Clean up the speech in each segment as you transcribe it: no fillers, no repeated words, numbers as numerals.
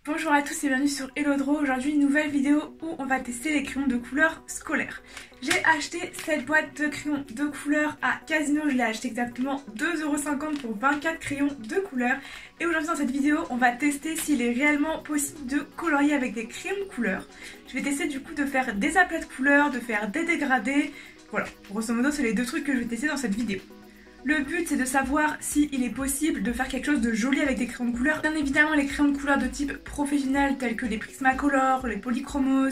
Bonjour à tous et bienvenue sur Hello Draw. Aujourd'hui une nouvelle vidéo où on va tester les crayons de couleur scolaires. J'ai acheté cette boîte de crayons de couleur à Casino, je l'ai acheté exactement 2,50 € pour 24 crayons de couleur. Et aujourd'hui dans cette vidéo on va tester s'il est réellement possible de colorier avec des crayons de couleur. Je vais tester du coup de faire des aplats de couleurs, de faire des dégradés. Voilà, grosso modo c'est les deux trucs que je vais tester dans cette vidéo. Le but c'est de savoir s'il est possible de faire quelque chose de joli avec des crayons de couleur. Bien évidemment les crayons de couleur de type professionnel tels que les Prismacolor, les Polychromos,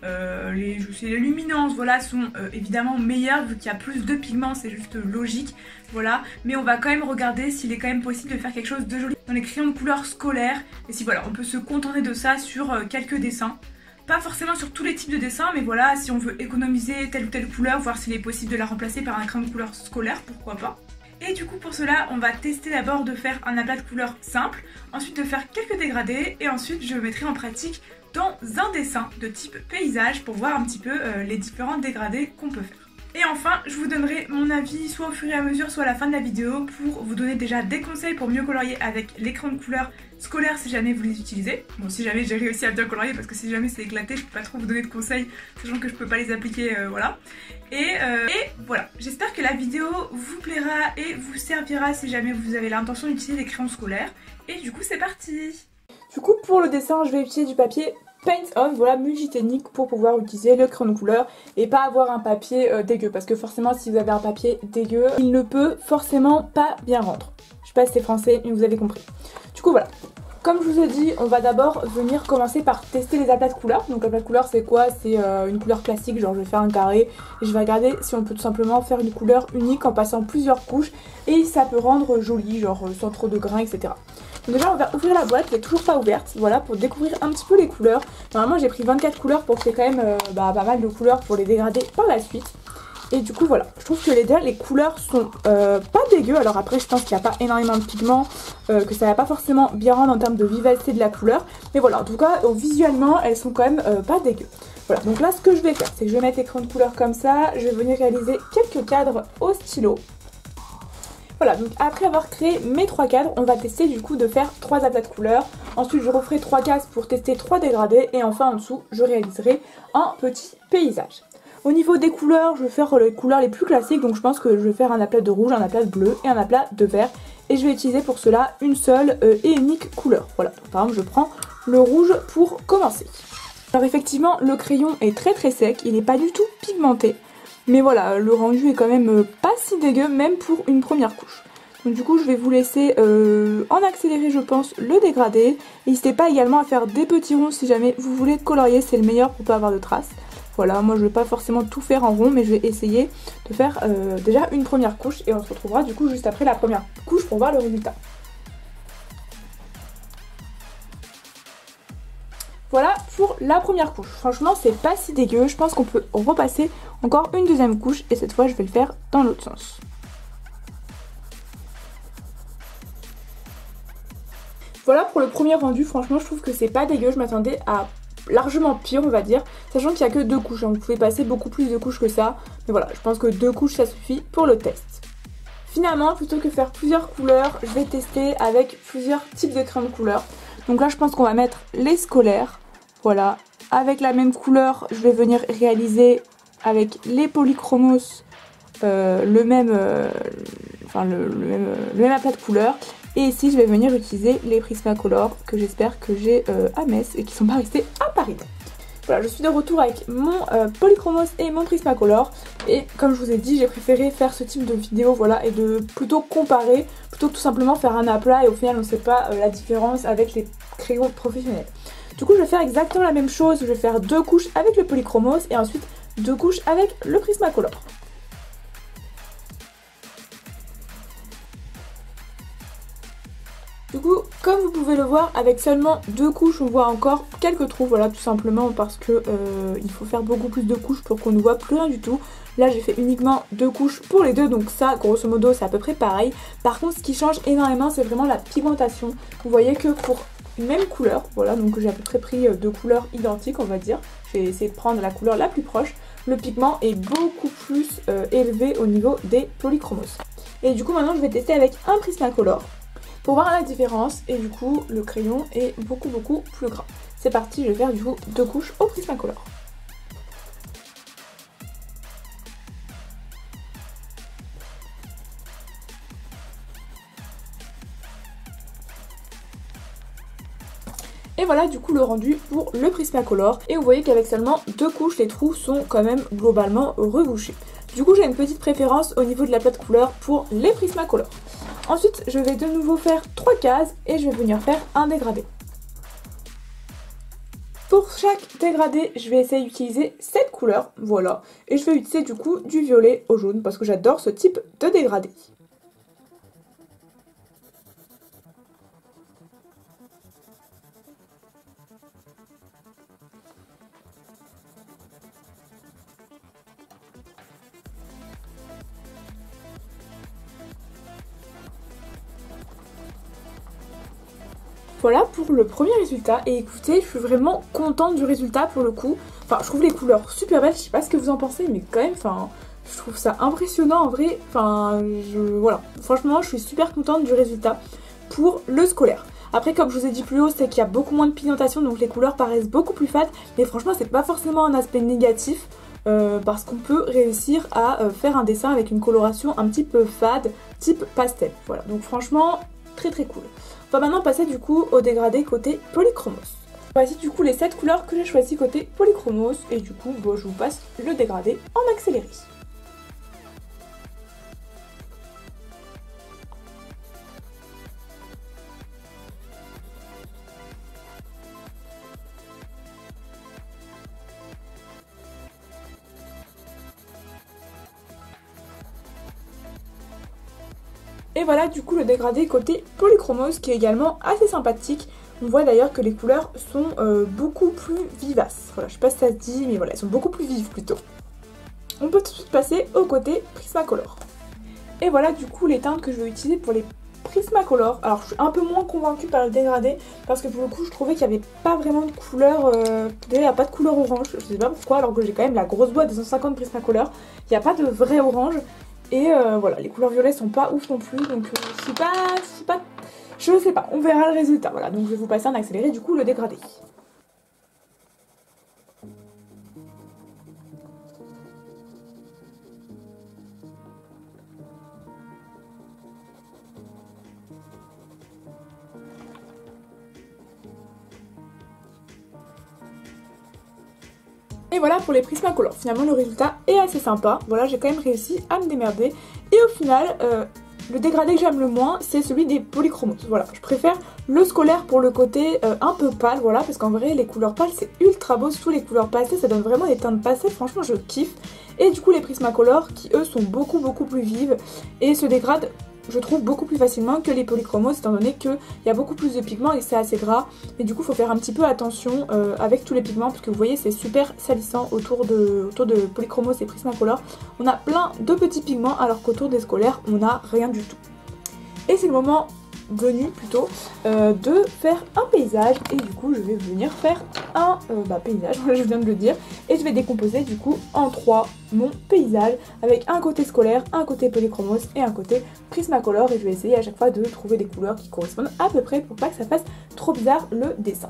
les luminances, voilà, sont évidemment meilleurs vu qu'il y a plus de pigments, c'est juste logique, voilà. Mais on va quand même regarder s'il est quand même possible de faire quelque chose de joli dans les crayons de couleur scolaires. Et si voilà, on peut se contenter de ça sur quelques dessins. Pas forcément sur tous les types de dessins, mais voilà, si on veut économiser telle ou telle couleur, voir s'il est possible de la remplacer par un crayon de couleur scolaire, pourquoi pas. Et du coup pour cela, on va tester d'abord de faire un aplat de couleur simple, ensuite de faire quelques dégradés, et ensuite je mettrai en pratique dans un dessin de type paysage pour voir un petit peu les différents dégradés qu'on peut faire. Et enfin, je vous donnerai mon avis soit au fur et à mesure, soit à la fin de la vidéo pour vous donner déjà des conseils pour mieux colorier avec les crayons de couleur scolaires si jamais vous les utilisez. Bon, si jamais j'ai réussi à bien colorier, parce que si jamais c'est éclaté, je peux pas trop vous donner de conseils, sachant que je peux pas les appliquer, voilà. Et voilà, j'espère que la vidéo vous plaira et vous servira si jamais vous avez l'intention d'utiliser des crayons scolaires. Et du coup, c'est parti! Du coup, pour le dessin, je vais utiliser du papier Paint On, voilà, multitechnique pour pouvoir utiliser le crayon de couleur et pas avoir un papier dégueu, parce que forcément si vous avez un papier dégueu, il ne peut forcément pas bien rendre. Je sais pas si c'est français, mais vous avez compris. Du coup voilà, comme je vous ai dit, on va d'abord venir commencer par tester les aplats de couleurs. Donc l'aplat de couleur c'est quoi? C'est une couleur classique, genre je vais faire un carré et je vais regarder si on peut tout simplement faire une couleur unique en passant plusieurs couches et ça peut rendre joli, genre sans trop de grains, etc. Donc déjà on va ouvrir la boîte, elle est toujours pas ouverte, voilà, pour découvrir un petit peu les couleurs. Normalement j'ai pris 24 couleurs pour qu'il y ait quand même pas mal de couleurs pour les dégrader par la suite. Et du coup voilà, je trouve que les couleurs sont pas dégueu. Alors après je pense qu'il n'y a pas énormément de pigments, que ça va pas forcément bien rendre en termes de vivacité de la couleur. Mais voilà, en tout cas visuellement elles sont quand même pas dégueu. Voilà, donc là ce que je vais faire, c'est que je vais mettre les crayons de couleur comme ça, je vais venir réaliser quelques cadres au stylo. Voilà, donc après avoir créé mes 3 cadres, on va tester du coup de faire 3 aplats de couleurs. Ensuite je referai 3 cases pour tester 3 dégradés et enfin en dessous je réaliserai un petit paysage. Au niveau des couleurs, je vais faire les couleurs les plus classiques, donc je pense que je vais faire un aplat de rouge, un aplat de bleu et un aplat de vert. Et je vais utiliser pour cela une seule et unique couleur. Voilà, donc par exemple je prends le rouge pour commencer. Alors effectivement le crayon est très sec, il n'est pas du tout pigmenté. Mais voilà, le rendu est quand même pas si dégueu, même pour une première couche. Donc du coup je vais vous laisser en accéléré je pense le dégradé. N'hésitez pas également à faire des petits ronds si jamais vous voulez colorier, c'est le meilleur pour pas avoir de traces. Voilà, moi je vais pas forcément tout faire en rond, mais je vais essayer de faire déjà une première couche et on se retrouvera du coup juste après la première couche pour voir le résultat. Voilà pour la première couche. Franchement c'est pas si dégueu, je pense qu'on peut repasser encore une deuxième couche et cette fois je vais le faire dans l'autre sens. Voilà pour le premier rendu, franchement je trouve que c'est pas dégueu, je m'attendais à largement pire on va dire, sachant qu'il n'y a que 2 couches, hein. Vous pouvez passer beaucoup plus de couches que ça, mais voilà, je pense que 2 couches ça suffit pour le test. Finalement, plutôt que faire plusieurs couleurs, je vais tester avec plusieurs types de crayons de couleur. Donc là je pense qu'on va mettre les scolaires. Voilà, avec la même couleur, je vais venir réaliser avec les Polychromos le même aplat de couleur. Et ici, je vais venir utiliser les Prismacolor que j'espère que j'ai à Metz et qui ne sont pas restés à Paris. Voilà, je suis de retour avec mon Polychromos et mon Prismacolor. Et comme je vous ai dit, j'ai préféré faire ce type de vidéo, voilà, et de plutôt comparer, plutôt que tout simplement faire un aplat et au final on ne sait pas la différence avec les crayons professionnels. Du coup je vais faire exactement la même chose, je vais faire 2 couches avec le Polychromos et ensuite 2 couches avec le Prismacolor. Du coup, comme vous pouvez le voir, avec seulement 2 couches, on voit encore quelques trous, voilà, tout simplement parce que il faut faire beaucoup plus de couches pour qu'on ne voit plus rien du tout. Là, j'ai fait uniquement 2 couches pour les deux, donc ça, grosso modo, c'est à peu près pareil. Par contre, ce qui change énormément, c'est vraiment la pigmentation. Vous voyez que pour une même couleur, voilà, donc j'ai à peu près pris 2 couleurs identiques, on va dire. Je vais essayer de prendre la couleur la plus proche. Le pigment est beaucoup plus élevé au niveau des Polychromos. Et du coup, maintenant, je vais tester avec un Prismacolor. pour voir la différence et du coup le crayon est beaucoup plus gras. C'est parti, je vais faire du coup 2 couches au Prismacolor. Et voilà du coup le rendu pour le Prismacolor. Et vous voyez qu'avec seulement 2 couches, les trous sont quand même globalement rebouchés. Du coup j'ai une petite préférence au niveau de la plate couleur pour les Prismacolor. Ensuite je vais de nouveau faire 3 cases et je vais venir faire un dégradé. Pour chaque dégradé, je vais essayer d'utiliser 7 couleurs, voilà. Et je vais utiliser du coup du violet au jaune parce que j'adore ce type de dégradé. Voilà pour le premier résultat et écoutez, je suis vraiment contente du résultat pour le coup. Enfin, je trouve les couleurs super belles, je sais pas ce que vous en pensez, mais quand même, enfin, je trouve ça impressionnant en vrai. Enfin, voilà, franchement, je suis super contente du résultat pour le scolaire. Après, comme je vous ai dit plus haut, c'est qu'il y a beaucoup moins de pigmentation, donc les couleurs paraissent beaucoup plus fades. Mais franchement, c'est pas forcément un aspect négatif. Parce qu'on peut réussir à faire un dessin avec une coloration un petit peu fade, type pastel. Voilà, donc franchement, très cool. On va maintenant passer du coup au dégradé côté polychromos. Voici du coup les 7 couleurs que j'ai choisies côté polychromos et du coup bon, je vous passe le dégradé en accéléré. Et voilà du coup le dégradé côté polychromos qui est également assez sympathique. On voit d'ailleurs que les couleurs sont beaucoup plus vivaces. Voilà, je sais pas si ça se dit, mais voilà, elles sont beaucoup plus vives plutôt. On peut tout de suite passer au côté Prismacolor. Et voilà du coup les teintes que je vais utiliser pour les Prismacolor. Alors je suis un peu moins convaincue par le dégradé parce que pour le coup je trouvais qu'il n'y avait pas vraiment de couleur, déjà il n'y a pas de couleur orange, je sais pas pourquoi alors que j'ai quand même la grosse boîte des 150 Prismacolor. Il n'y a pas de vrai orange. Et voilà, les couleurs violets sont pas ouf non plus, donc je sais pas, je sais pas, on verra le résultat. Voilà, donc je vais vous passer en accéléré du coup le dégradé. Et voilà pour les Prismacolor. Finalement le résultat est assez sympa. Voilà, j'ai quand même réussi à me démerder. Et au final, le dégradé que j'aime le moins, c'est celui des polychromos. Voilà, je préfère le scolaire pour le côté un peu pâle, voilà, parce qu'en vrai les couleurs pâles c'est ultra beau, surtout les couleurs pastel, ça donne vraiment des teintes pastel, franchement je kiffe. Et du coup les Prismacolor qui eux sont beaucoup plus vives et se dégradent, je trouve, beaucoup plus facilement que les polychromos, étant donné qu'il y a beaucoup plus de pigments et c'est assez gras. Et du coup il faut faire un petit peu attention avec tous les pigments, parce que vous voyez c'est super salissant autour de polychromos et Prismacolor. On a plein de petits pigments alors qu'autour des scolaires on n'a rien du tout. Et c'est le moment venu plutôt de faire un paysage, et du coup je vais venir faire un paysage, je viens de le dire, et je vais décomposer du coup en 3 mon paysage avec un côté scolaire, un côté polychromos et un côté Prismacolor, et je vais essayer à chaque fois de trouver des couleurs qui correspondent à peu près pour pas que ça fasse trop bizarre le dessin.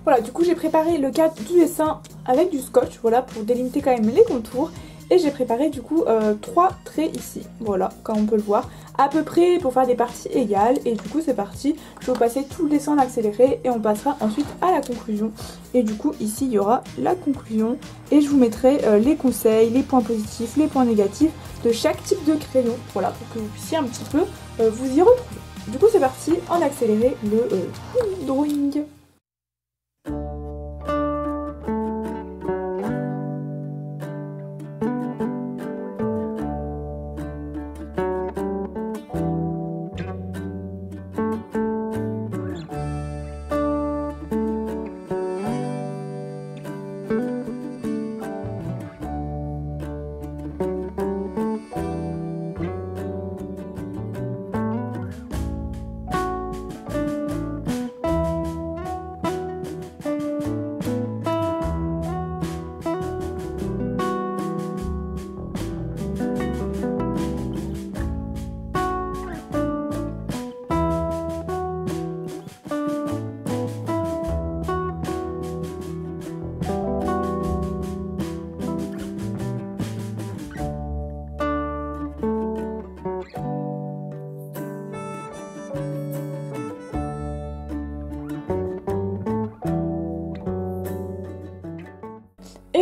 Voilà, du coup j'ai préparé le cadre du dessin avec du scotch, voilà, pour délimiter quand même les contours. Et j'ai préparé du coup 3 traits ici, voilà, comme on peut le voir, à peu près pour faire des parties égales. Et du coup c'est parti, je vais vous passer tout le dessin en accéléré et on passera ensuite à la conclusion. Et du coup ici il y aura la conclusion et je vous mettrai les conseils, les points positifs, les points négatifs de chaque type de crayon, voilà, pour que vous puissiez un petit peu vous y retrouver. Du coup c'est parti, en accéléré le drawing.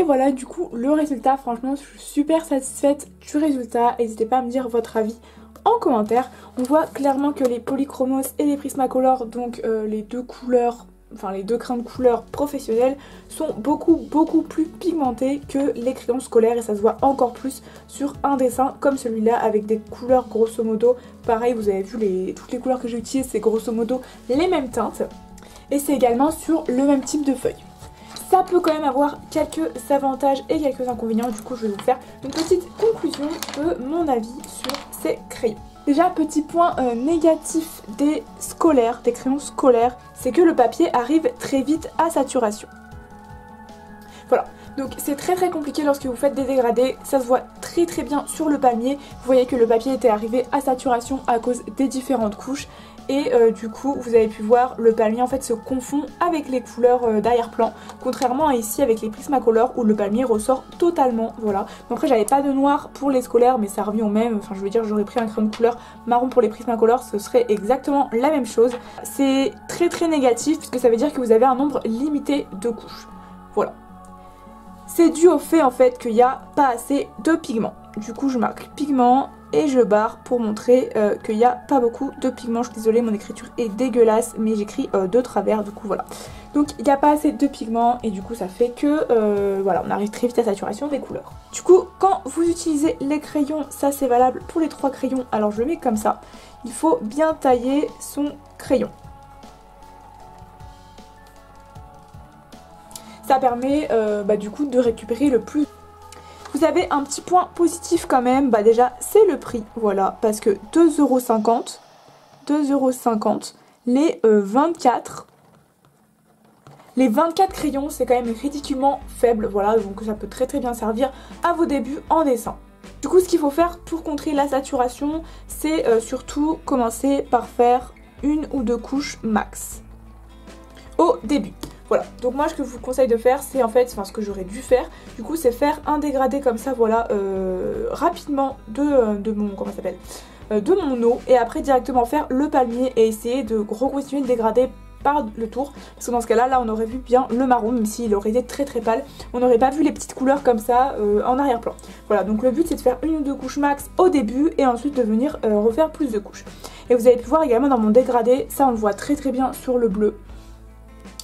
Et voilà du coup le résultat, franchement je suis super satisfaite du résultat. N'hésitez pas à me dire votre avis en commentaire. On voit clairement que les Polychromos et les Prismacolor, donc les deux couleurs, enfin les deux crayons de couleur professionnels, sont beaucoup plus pigmentés que les crayons scolaires, et ça se voit encore plus sur un dessin comme celui-là avec des couleurs grosso modo pareil. Vous avez vu toutes les couleurs que j'ai utilisées, c'est grosso modo les mêmes teintes, et c'est également sur le même type de feuille. Ça peut quand même avoir quelques avantages et quelques inconvénients, du coup je vais vous faire une petite conclusion de mon avis sur ces crayons. Déjà, petit point négatif des crayons scolaires, c'est que le papier arrive très vite à saturation. Voilà, donc c'est très compliqué lorsque vous faites des dégradés, ça se voit très bien sur le palmier. Vous voyez que le papier était arrivé à saturation à cause des différentes couches. Et du coup vous avez pu voir le palmier en fait se confond avec les couleurs d'arrière-plan, contrairement à ici avec les Prismacolor où le palmier ressort totalement. Voilà, donc après j'avais pas de noir pour les scolaires mais ça revient au même, enfin je veux dire j'aurais pris un crayon de couleur marron pour les Prismacolor, ce serait exactement la même chose. C'est très négatif puisque ça veut dire que vous avez un nombre limité de couches. Voilà, c'est dû au fait en fait qu'il n'y a pas assez de pigments. Du coup je marque pigment et je barre pour montrer qu'il n'y a pas beaucoup de pigments. Je suis désolée, mon écriture est dégueulasse mais j'écris de travers, du coup voilà. Donc il n'y a pas assez de pigments et du coup ça fait que voilà, on arrive très vite à saturation des couleurs. Du coup quand vous utilisez les crayons, ça c'est valable pour les 3 crayons, alors je le mets comme ça, il faut bien tailler son crayon. Ça permet du coup de récupérer le plus. Vous avez un petit point positif quand même, déjà c'est le prix, voilà, parce que 2,50 €, les 24 crayons c'est quand même ridiculement faible, voilà, donc ça peut très bien servir à vos débuts en dessin. Du coup ce qu'il faut faire pour contrer la saturation, c'est surtout commencer par faire 1 ou 2 couches max au début. Voilà, donc moi ce que je vous conseille de faire c'est en fait, ce que j'aurais dû faire du coup c'est faire un dégradé comme ça, voilà, rapidement de mon eau, et après directement faire le palmier et essayer de continuer de dégrader par le tour, parce que dans ce cas là on aurait vu bien le marron, même s'il aurait été très pâle, on n'aurait pas vu les petites couleurs comme ça en arrière-plan. Voilà, donc le but c'est de faire 1 ou 2 couches max au début et ensuite de venir refaire plus de couches. Et vous avez pu voir également dans mon dégradé, ça on le voit très bien sur le bleu.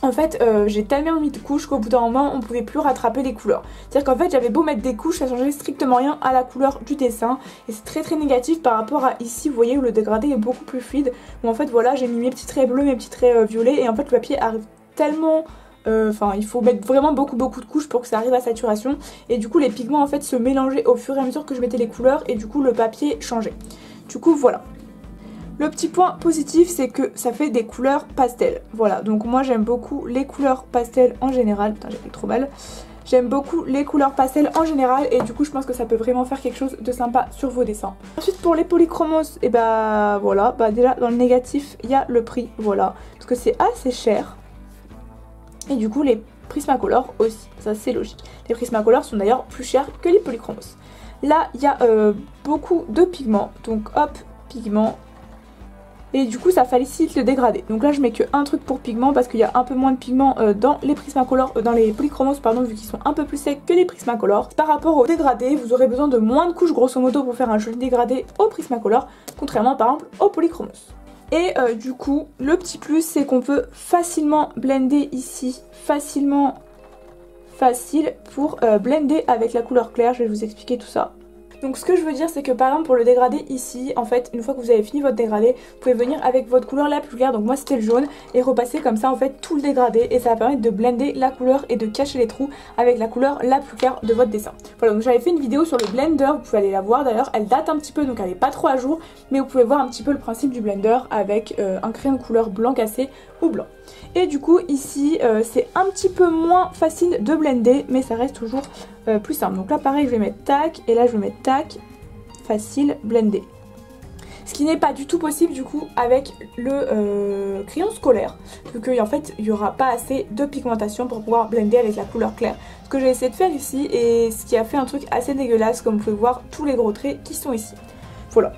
En fait j'ai tellement mis de couches qu'au bout d'un moment on pouvait plus rattraper les couleurs. C'est-à-dire qu'en fait j'avais beau mettre des couches, ça changeait strictement rien à la couleur du dessin. Et c'est très négatif par rapport à ici, vous voyez où le dégradé est beaucoup plus fluide. Où en fait voilà, j'ai mis mes petits traits bleus, mes petits traits violets, et en fait le papier arrive tellement... il faut mettre vraiment beaucoup de couches pour que ça arrive à saturation. Et du coup les pigments en fait se mélangeaient au fur et à mesure que je mettais les couleurs, et du coup le papier changeait. Du coup voilà. Le petit point positif c'est que ça fait des couleurs pastel. Voilà, donc moi j'aime beaucoup les couleurs pastel en général. Putain, j'ai fait trop mal. J'aime beaucoup les couleurs pastel en général et du coup je pense que ça peut vraiment faire quelque chose de sympa sur vos dessins. Ensuite pour les Polychromos, et voilà, déjà dans le négatif il y a le prix, voilà, parce que c'est assez cher. Et du coup les Prismacolor aussi, ça c'est logique. Les Prismacolor sont d'ailleurs plus chers que les Polychromos. Là il y a beaucoup de pigments, donc hop, pigments. Et du coup ça facilite le dégradé. Donc là je mets que un truc pour pigment parce qu'il y a un peu moins de pigment dans les Prismacolor, dans les Polychromos pardon, vu qu'ils sont un peu plus secs que les Prismacolor. Par rapport au dégradé, vous aurez besoin de moins de couches grosso modo pour faire un joli dégradé au Prismacolor, contrairement par exemple aux Polychromos. Et du coup le petit plus c'est qu'on peut facilement blender ici, facile pour blender avec la couleur claire. Je vais vous expliquer tout ça. Donc ce que je veux dire c'est que par exemple pour le dégradé ici, en fait une fois que vous avez fini votre dégradé, vous pouvez venir avec votre couleur la plus claire, donc moi c'était le jaune, et repasser comme ça en fait tout le dégradé, et ça va permettre de blender la couleur et de cacher les trous avec la couleur la plus claire de votre dessin. Voilà, donc j'avais fait une vidéo sur le blender, vous pouvez aller la voir d'ailleurs, elle date un petit peu donc elle est pas trop à jour, mais vous pouvez voir un petit peu le principe du blender avec un crayon de couleur blanc cassé ou blanc. Et du coup ici c'est un petit peu moins facile de blender, mais ça reste toujours plus simple. Donc là pareil je vais mettre tac, et là je vais mettre tac, facile, blender. Ce qui n'est pas du tout possible du coup avec le crayon scolaire, vu qu'en fait il n'y aura pas assez de pigmentation pour pouvoir blender avec la couleur claire. Ce que j'ai essayé de faire ici, et ce qui a fait un truc assez dégueulasse, comme vous pouvez voir tous les gros traits qui sont ici. Voilà.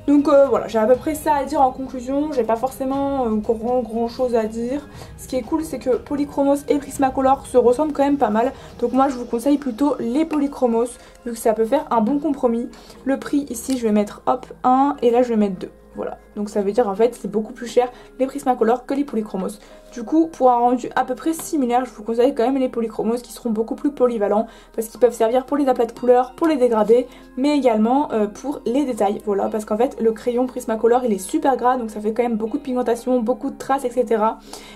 Donc voilà, j'ai à peu près ça à dire en conclusion, j'ai pas forcément grand chose à dire. Ce qui est cool c'est que Polychromos et Prismacolor se ressemblent quand même pas mal. Donc moi je vous conseille plutôt les Polychromos vu que ça peut faire un bon compromis. Le prix ici je vais mettre hop 1 et là je vais mettre 2. Voilà, donc ça veut dire en fait c'est beaucoup plus cher les Prismacolor que les Polychromos. Du coup pour un rendu à peu près similaire je vous conseille quand même les Polychromos qui seront beaucoup plus polyvalents parce qu'ils peuvent servir pour les aplats de couleurs, pour les dégradés mais également pour les détails. Voilà, parce qu'en fait le crayon Prismacolor il est super gras donc ça fait quand même beaucoup de pigmentation, beaucoup de traces etc.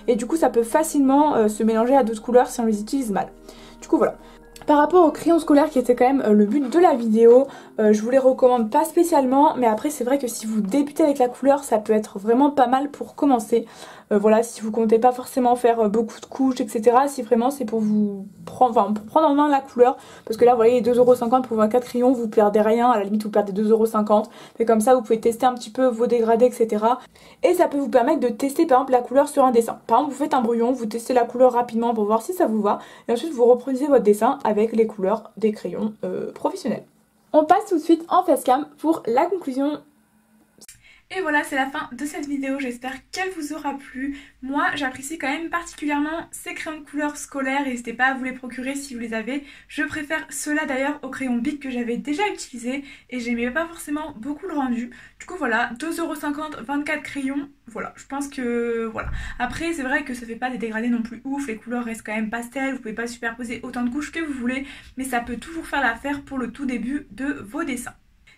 Et du coup ça peut facilement se mélanger à d'autres couleurs si on les utilise mal. Du coup voilà. Par rapport au crayon scolaire qui était quand même le but de la vidéo, je vous les recommande pas spécialement, mais après c'est vrai que si vous débutez avec la couleur ça peut être vraiment pas mal pour commencer. Voilà, si vous comptez pas forcément faire beaucoup de couches etc, si vraiment c'est pour vous prendre, pour prendre en main la couleur, parce que là vous voyez 2,50€ pour 24 crayons, vous perdez rien, à la limite vous perdez 2,50€, mais comme ça vous pouvez tester un petit peu vos dégradés etc. Et ça peut vous permettre de tester par exemple la couleur sur un dessin. Par exemple vous faites un brouillon, vous testez la couleur rapidement pour voir si ça vous va, et ensuite vous reproduisez votre dessin avec les couleurs des crayons professionnels. On passe tout de suite en facecam pour la conclusion. Et voilà, c'est la fin de cette vidéo, j'espère qu'elle vous aura plu. Moi, j'apprécie quand même particulièrement ces crayons de couleur scolaires, n'hésitez pas à vous les procurer si vous les avez. Je préfère ceux-là d'ailleurs aux crayons Bic que j'avais déjà utilisés et j'aimais pas forcément beaucoup le rendu. Du coup voilà, 2,50€, 24 crayons, voilà, je pense que voilà. Après, c'est vrai que ça fait pas des dégradés non plus ouf, les couleurs restent quand même pastel, vous pouvez pas superposer autant de couches que vous voulez, mais ça peut toujours faire l'affaire pour le tout début de vos dessins.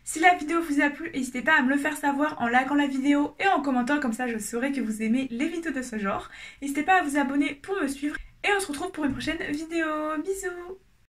Si la vidéo vous a plu, n'hésitez pas à me le faire savoir en likant la vidéo et en commentant, comme ça je saurai que vous aimez les vidéos de ce genre. N'hésitez pas à vous abonner pour me suivre et on se retrouve pour une prochaine vidéo. Bisous!